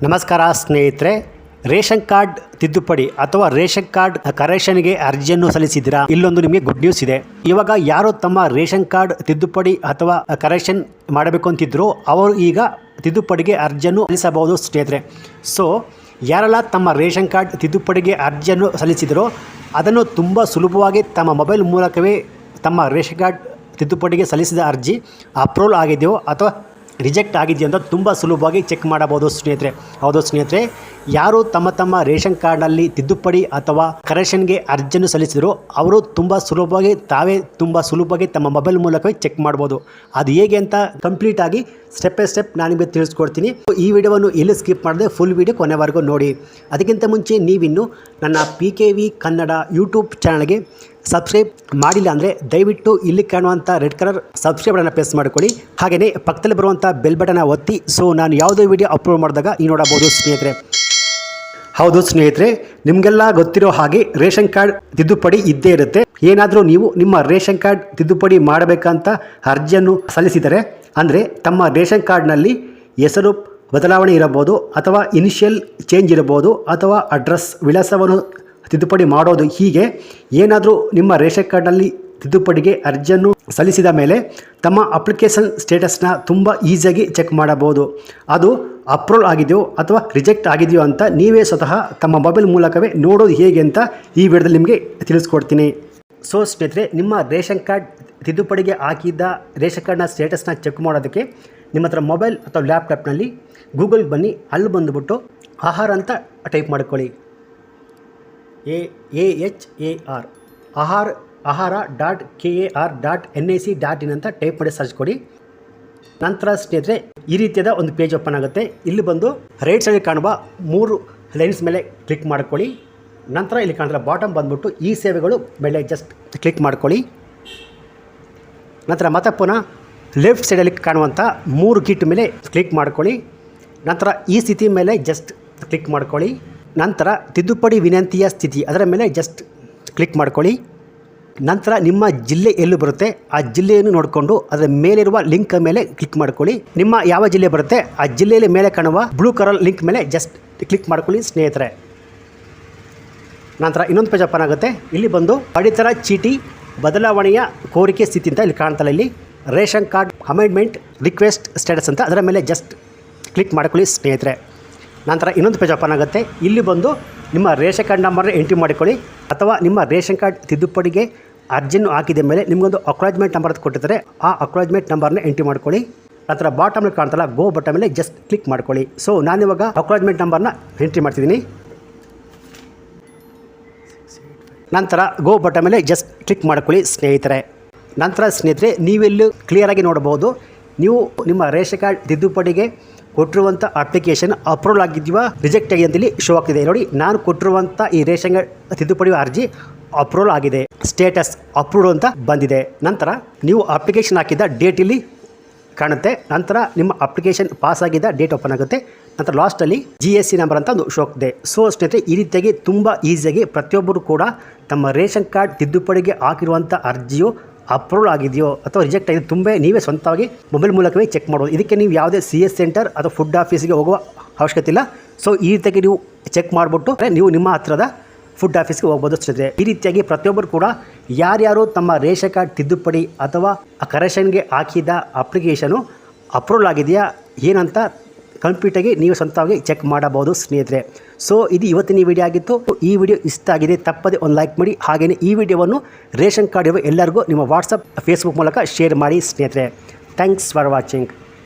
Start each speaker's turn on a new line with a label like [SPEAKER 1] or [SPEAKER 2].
[SPEAKER 1] ನಮಸ್ಕಾರ ಸ್ನೇಹಿತರೆ, ration card ತಿದ್ದುಪಡಿ ಅಥವಾ ರೇಷನ್ ಕಾರ್ಡ್ ಕರೆಕ್ಷನ್ಗೆ ಅರ್ಜಿಯನ್ನು ಸಲ್ಲಿಸಿದ್ದೀರಾ? ಇಲ್ಲೊಂದು ನಿಮಗೆ ಗುಡ್ ನ್ಯೂಸ್ ಇದೆ. ಇವಾಗ ಯಾರು ತಮ್ಮ ರೇಷನ್ ಕಾರ್ಡ್ ತಿದ್ದುಪಡಿ ಅಥವಾ ಕರೆಕ್ಷನ್ ಮಾಡಬೇಕು ಅಂತಿದ್ರು ಅವರು ಈಗ ತಿದ್ದುಪಡಿಗೆ ಅರ್ಜಿಯನ್ನು ಸಲ್ಲಿಸಬಹುದು ಸ್ನೇಹಿತರೆ. ಸೊ ಯಾರೆಲ್ಲ ತಮ್ಮ ರೇಷನ್ ಕಾರ್ಡ್ ತಿದ್ದುಪಡಿಗೆ ಅರ್ಜಿಯನ್ನು ಸಲ್ಲಿಸಿದರೋ ಅದನ್ನು ತುಂಬ ಸುಲಭವಾಗಿ ತಮ್ಮ ಮೊಬೈಲ್ ಮೂಲಕವೇ ತಮ್ಮ ರೇಷನ್ ಕಾರ್ಡ್ ತಿದ್ದುಪಡಿಗೆ ಸಲ್ಲಿಸಿದ ಅರ್ಜಿ ಅಪ್ರೂವಲ್ ಆಗಿದೆಯೋ ಅಥವಾ ರಿಜೆಕ್ಟ್ ಆಗಿದೆಯೋ ಅಂತ ತುಂಬ ಸುಲಭವಾಗಿ ಚೆಕ್ ಮಾಡಬಹುದು ಸ್ನೇಹಿತರೆ. ಹೌದು ಸ್ನೇಹಿತರೆ, ಯಾರು ತಮ್ಮ ರೇಷನ್ ಕಾರ್ಡ್ನಲ್ಲಿ ತಿದ್ದುಪಡಿ ಅಥವಾ ಕರೆಕ್ಷನ್ಗೆ ಅರ್ಜಿಯನ್ನು ಸಲ್ಲಿಸಿದ್ರು ಅವರು ತುಂಬ ಸುಲಭವಾಗಿ ತಮ್ಮ ಮೊಬೈಲ್ ಮೂಲಕವೇ ಚೆಕ್ ಮಾಡ್ಬೋದು. ಅದು ಹೇಗೆ ಅಂತ ಕಂಪ್ಲೀಟಾಗಿ ಸ್ಟೆಪ್ ಬೈ ಸ್ಟೆಪ್ ನಾನು ನಿಮಗೆ ತಿಳಿಸ್ಕೊಡ್ತೀನಿ. ಈ ವಿಡಿಯೋವನ್ನು ಎಲ್ಲಿ ಸ್ಕಿಪ್ ಮಾಡದೆ ಫುಲ್ ವಿಡಿಯೋ ಕೊನೆವರೆಗೂ ನೋಡಿ. ಅದಕ್ಕಿಂತ ಮುಂಚೆ ನೀವಿನ್ನು ನನ್ನ PKV ಕನ್ನಡ ಯೂಟ್ಯೂಬ್ ಚಾನಲ್ಗೆ ಸಬ್ಸ್ಕ್ರೈಬ್ ಮಾಡಿಲ್ಲ ಅಂದರೆ ದಯವಿಟ್ಟು ಇಲ್ಲಿ ಕಾಣುವಂಥ ರೆಡ್ ಕಲರ್ ಸಬ್ಸ್ಕ್ರೈಬ್ ಬಟನ್ನ ಪ್ರೆಸ್ ಮಾಡಿಕೊಳ್ಳಿ. ಹಾಗೆಯೇ ಪಕ್ಕದಲ್ಲಿ ಬರುವಂಥ ಬೆಲ್ ಬಟನ್ನ ಒತ್ತಿ. ಸೊ ನಾನು ಯಾವುದೇ ವಿಡಿಯೋ ಅಪ್ಲೋಡ್ ಮಾಡಿದಾಗ ನೀವು ನೋಡಬಹುದು ಸ್ನೇಹಿತರೆ. ಹೌದು ಸ್ನೇಹಿತರೆ, ನಿಮಗೆಲ್ಲ ಗೊತ್ತಿರೋ ಹಾಗೆ ರೇಷನ್ ಕಾರ್ಡ್ ತಿದ್ದುಪಡಿ ಇದ್ದೇ ಇರುತ್ತೆ. ಏನಾದರೂ ನೀವು ನಿಮ್ಮ ರೇಷನ್ ಕಾರ್ಡ್ ತಿದ್ದುಪಡಿ ಮಾಡಬೇಕಂತ ಅರ್ಜಿಯನ್ನು ಸಲ್ಲಿಸಿದರೆ, ಅಂದರೆ ತಮ್ಮ ರೇಷನ್ ಕಾರ್ಡ್ನಲ್ಲಿ ಹೆಸರು ಬದಲಾವಣೆ ಇರಬಹುದು ಅಥವಾ ಇನಿಷಿಯಲ್ ಚೇಂಜ್ ಇರಬಹುದು ಅಥವಾ ಅಡ್ರೆಸ್ ವಿಳಾಸವನ್ನು ತಿದ್ದುಪಡಿ ಮಾಡೋದು, ಹೀಗೆ ಏನಾದರೂ ನಿಮ್ಮ ರೇಷನ್ ಕಾರ್ಡ್ನಲ್ಲಿ ತಿದ್ದುಪಡಿಗೆ ಅರ್ಜಿಯನ್ನು ಸಲ್ಲಿಸಿದ ಮೇಲೆ ತಮ್ಮ ಅಪ್ಲಿಕೇಶನ್ ಸ್ಟೇಟಸ್ನ ತುಂಬ ಈಸಿಯಾಗಿ ಚೆಕ್ ಮಾಡಬಹುದು. ಅದು ಅಪ್ರೂವಲ್ ಆಗಿದೆಯೋ ಅಥವಾ ರಿಜೆಕ್ಟ್ ಆಗಿದೆಯೋ ಅಂತ ನೀವೇ ಸ್ವತಃ ತಮ್ಮ ಮೊಬೈಲ್ ಮೂಲಕವೇ ನೋಡೋದು ಹೇಗೆ ಅಂತ ಈ ವಿಡಿಯೋದಲ್ಲಿ ನಿಮಗೆ ತಿಳಿಸ್ಕೊಡ್ತೀನಿ. ಸೊ ಸ್ನೇಹಿತರೆ, ನಿಮ್ಮ ರೇಷನ್ ಕಾರ್ಡ್ ತಿದ್ದುಪಡಿಗೆ ಹಾಕಿದ್ದ ರೇಷನ್ ಕಾರ್ಡ್ನ ಸ್ಟೇಟಸ್ನ ಚೆಕ್ ಮಾಡೋದಕ್ಕೆ ನಿಮ್ಮ ಹತ್ರ ಮೊಬೈಲ್ ಅಥವಾ ಲ್ಯಾಪ್ಟಾಪ್ನಲ್ಲಿ ಗೂಗಲ್ಗೆ ಬನ್ನಿ. ಅಲ್ಲಿ ಬಂದುಬಿಟ್ಟು ಆಹಾರ ಅಂತ ಟೈಪ್ ಮಾಡ್ಕೊಳ್ಳಿ. ahar.kar.nic.in ಅಂತ ಟೈಪ್ ಮಾಡಿ ಸರ್ಚ್ ಕೊಡಿ. ನಂತರ ಸ್ನೇಹಿತರೆ ಈ ರೀತಿಯಾದ ಒಂದು ಪೇಜ್ ಓಪನ್ ಆಗುತ್ತೆ. ಇಲ್ಲಿ ಬಂದು ರೈಟ್ ಸೈಡ್ ಕಾಣುವ 3 ಲೈನ್ಸ್ ಮೇಲೆ ಕ್ಲಿಕ್ ಮಾಡ್ಕೊಳ್ಳಿ. ನಂತರ ಇಲ್ಲಿ ಕಾಣಿದ್ರೆ ಬಾಟಮ್ ಬಂದ್ಬಿಟ್ಟು ಈ ಸೇವೆಗಳು ಮೇಲೆ ಜಸ್ಟ್ ಕ್ಲಿಕ್ ಮಾಡ್ಕೊಳ್ಳಿ. ನಂತರ ಮತ್ತೆ ಪುನಃ ಲೆಫ್ಟ್ ಸೈಡಲ್ಲಿ ಕಾಣುವಂಥ 3 ಗಿಟ್ ಮೇಲೆ ಕ್ಲಿಕ್ ಮಾಡ್ಕೊಳ್ಳಿ. ನಂತರ ಈ ಸ್ಥಿತಿ ಮೇಲೆ ಜಸ್ಟ್ ಕ್ಲಿಕ್ ಮಾಡ್ಕೊಳ್ಳಿ. ನಂತರ ತಿದ್ದುಪಡಿ ವಿನಂತಿಯ ಸ್ಥಿತಿ ಅದರ ಮೇಲೆ ಜಸ್ಟ್ ಕ್ಲಿಕ್ ಮಾಡ್ಕೊಳ್ಳಿ. ನಂತರ ನಿಮ್ಮ ಜಿಲ್ಲೆ ಎಲ್ಲಿ ಬರುತ್ತೆ ಆ ಜಿಲ್ಲೆಯನ್ನು ನೋಡಿಕೊಂಡು ಅದರ ಮೇಲಿರುವ ಲಿಂಕ್ ಮೇಲೆ ಕ್ಲಿಕ್ ಮಾಡ್ಕೊಳ್ಳಿ. ನಿಮ್ಮ ಯಾವ ಜಿಲ್ಲೆ ಬರುತ್ತೆ ಆ ಜಿಲ್ಲೆಯಲ್ಲಿ ಮೇಲೆ ಕಾಣುವ ಬ್ಲೂ ಕಲರ್ ಲಿಂಕ್ ಮೇಲೆ ಜಸ್ಟ್ ಕ್ಲಿಕ್ ಮಾಡ್ಕೊಳ್ಳಿ ಸ್ನೇಹಿತರೆ. ನಂತರ ಇನ್ನೊಂದು ಪೇಜ್ ಓಪನ್ ಆಗುತ್ತೆ. ಇಲ್ಲಿ ಬಂದು ಪಡಿತರ ಚೀಟಿ ಬದಲಾವಣೆಯ ಕೋರಿಕೆ ಸ್ಥಿತಿ ಅಂತ ಇಲ್ಲಿ ಕಾಣ್ತಲ್ಲ, ಇಲ್ಲಿ ration card amendment request status ಅಂತ ಅದರ ಮೇಲೆ ಜಸ್ಟ್ ಕ್ಲಿಕ್ ಮಾಡ್ಕೊಳ್ಳಿ ಸ್ನೇಹಿತರೆ. ನಂತರ ಇನ್ನೊಂದು ಪೇಜ್ ಓಪನ್ ಆಗುತ್ತೆ. ಇಲ್ಲಿ ಬಂದು ನಿಮ್ಮ ರೇಷನ್ ಕಾರ್ಡ್ ನಂಬರ್ನ ಎಂಟ್ರಿ ಮಾಡಿಕೊಳ್ಳಿ ಅಥವಾ ನಿಮ್ಮ ರೇಷನ್ ಕಾರ್ಡ್ ತಿದ್ದುಪಡಿಗೆ ಅರ್ಜಿಯನ್ನು ಹಾಕಿದ ಮೇಲೆ ನಿಮಗೊಂದು ಅಕ್ನಾಲೇಜ್ಮೆಂಟ್ ನಂಬರ್ ಕೊಟ್ಟಿರ್ತಾರೆ, ಆ ಅಕ್ನಾಲೇಜ್ಮೆಂಟ್ ನಂಬರ್ನ ಎಂಟ್ರಿ ಮಾಡ್ಕೊಳ್ಳಿ. ನಂತರ ಬಾಟಮಲ್ಲಿ ಕಾಣ್ತಲ್ಲ ಗೋ ಬಟನ್ ಮೇಲೆ ಜಸ್ಟ್ ಕ್ಲಿಕ್ ಮಾಡ್ಕೊಳ್ಳಿ. ಸೊ ನಾನಿವಾಗ ಅಕ್ನಾಲೇಜ್ಮೆಂಟ್ ನಂಬರ್ನ ಎಂಟ್ರಿ ಮಾಡ್ತಿದ್ದೀನಿ. ನಂತರ ಗೋ ಬಟನ್ ಮೇಲೆ ಜಸ್ಟ್ ಕ್ಲಿಕ್ ಮಾಡ್ಕೊಳ್ಳಿ ಸ್ನೇಹಿತರೆ. ನಂತರ ಸ್ನೇಹಿತರೆ ನೀವೆಲ್ಲೂ ಕ್ಲಿಯರಾಗಿ ನೋಡಬಹುದು, ನೀವು ನಿಮ್ಮ ರೇಷನ್ ಕಾರ್ಡ್ ತಿದ್ದುಪಡಿಗೆ ಕೊಟ್ಟಿರುವಂಥ ಅಪ್ಲಿಕೇಶನ್ ಅಪ್ರೂವಲ್ ಆಗಿದೆಯಾ ರಿಜೆಕ್ಟ್ ಆಗಿದೆ ಅಂತೇಳಿ ಶೋ ಆಗ್ತಿದೆ. ನೋಡಿ, ನಾನು ಕೊಟ್ಟಿರುವಂಥ ಈ ರೇಷನ್ ಕಾರ್ಡ್ ತಿದ್ದುಪಡಿ ಅರ್ಜಿ ಅಪ್ರೂವಲ್ ಆಗಿದೆ, ಸ್ಟೇಟಸ್ ಅಪ್ರೂವ್ಡ್ ಅಂತ ಬಂದಿದೆ. ನಂತರ ನೀವು ಅಪ್ಲಿಕೇಶನ್ ಹಾಕಿದ್ದ ಡೇಟ್ ಇಲ್ಲಿ ಕಾಣುತ್ತೆ. ನಂತರ ನಿಮ್ಮ ಅಪ್ಲಿಕೇಶನ್ ಪಾಸ್ ಆಗಿದ್ದ ಡೇಟ್ ಓಪನ್ ಆಗುತ್ತೆ. ನಂತರ ಲಾಸ್ಟಲ್ಲಿ GST ನಂಬರ್ ಅಂತ ಒಂದು ಶೋ ಆಗ್ತಿದೆ. ಸೊ ಸ್ನೇಹಿತರೆ ಈ ರೀತಿಯಾಗಿ ತುಂಬ ಈಸಿಯಾಗಿ ಪ್ರತಿಯೊಬ್ಬರು ಕೂಡ ತಮ್ಮ ರೇಷನ್ ಕಾರ್ಡ್ ತಿದ್ದುಪಡಿಗೆ ಹಾಕಿರುವಂಥ ಅರ್ಜಿಯು ಅಪ್ರೂವಲ್ ಆಗಿದೆಯೋ ಅಥವಾ ರಿಜೆಕ್ಟ್ ಆಗಿದೆ ನೀವೇ ಸ್ವಂತವಾಗಿ ಮೊಬೈಲ್ ಮೂಲಕವೇ ಚೆಕ್ ಮಾಡ್ಬೋದು. ಇದಕ್ಕೆ ನೀವು ಯಾವುದೇ CS ಸೆಂಟರ್ ಅಥವಾ ಫುಡ್ ಆಫೀಸಿಗೆ ಹೋಗುವ ಅವಶ್ಯಕತೆ ಇಲ್ಲ. ಸೊ ಈ ರೀತಿಯಾಗಿ ನೀವು ಚೆಕ್ ಮಾಡಿಬಿಟ್ಟು ನೀವು ನಿಮ್ಮ ಹತ್ತಿರದ ಫುಡ್ ಆಫೀಸ್ಗೆ ಹೋಗ್ಬೋದು ಸ್ನೇಹಿತರೆ. ಈ ರೀತಿಯಾಗಿ ಪ್ರತಿಯೊಬ್ಬರು ಕೂಡ ಯಾರ್ಯಾರು ತಮ್ಮ ರೇಷನ್ ಕಾರ್ಡ್ ತಿದ್ದುಪಡಿ ಅಥವಾ ಕರೆಕ್ಷನ್ಗೆ ಹಾಕಿದ ಅಪ್ಲಿಕೇಶನು ಅಪ್ರೂವಲ್ ಆಗಿದೆಯಾ ಏನಂತ ಕಂಪ್ಲೀಟಾಗಿ ನೀವು ಸ್ವಂತವಾಗಿ ಚೆಕ್ ಮಾಡಬಹುದು ಸ್ನೇಹಿತರೆ. ಸೊ ಇದು ಇವತ್ತಿನ ವಿಡಿಯೋ ಆಗಿತ್ತು. ಈ ವಿಡಿಯೋ ಇಷ್ಟ ಆಗಿದೆ ತಪ್ಪದೆ ಒಂದು ಲೈಕ್ ಮಾಡಿ. ಹಾಗೆಯೇ ಈ ವಿಡಿಯೋವನ್ನು ರೇಷನ್ ಕಾರ್ಡ್ ಇರುವ ಎಲ್ಲರಿಗೂ ನಿಮ್ಮ ವಾಟ್ಸಪ್ ಫೇಸ್ಬುಕ್ ಮೂಲಕ ಶೇರ್ ಮಾಡಿ ಸ್ನೇಹಿತರೆ. Thanks for watching.